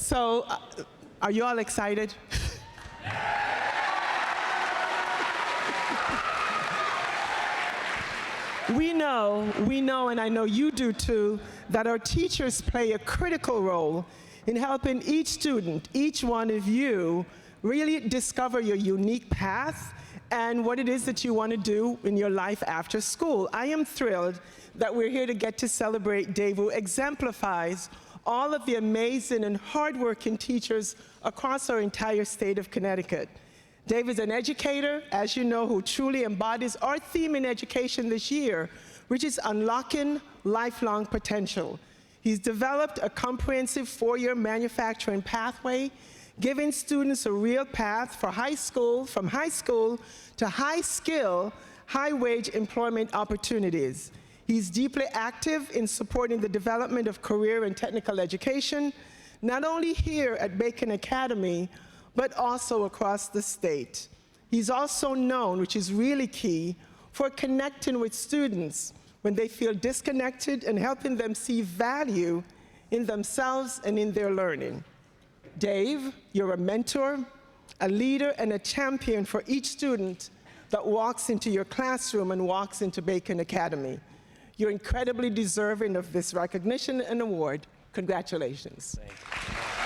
So, are you all excited? We know, and I know you do too, that our teachers play a critical role in helping each student, each one of you, really discover your unique path and what it is that you want to do in your life after school. I am thrilled that we're here to get to celebrate Dave, who exemplifies all of the amazing and hardworking teachers across our entire state of Connecticut. Dave is an educator, as you know, who truly embodies our theme in education this year, which is unlocking lifelong potential. He's developed a comprehensive four-year manufacturing pathway, giving students a real path for from high school to high-skill, high-wage employment opportunities. He's deeply active in supporting the development of career and technical education, not only here at Milken Academy, but also across the state. He's also known, which is really key, for connecting with students when they feel disconnected and helping them see value in themselves and in their learning. Dave, you're a mentor, a leader, and a champion for each student that walks into your classroom and walks into Milken Academy. You're incredibly deserving of this recognition and award. Congratulations. Thank you.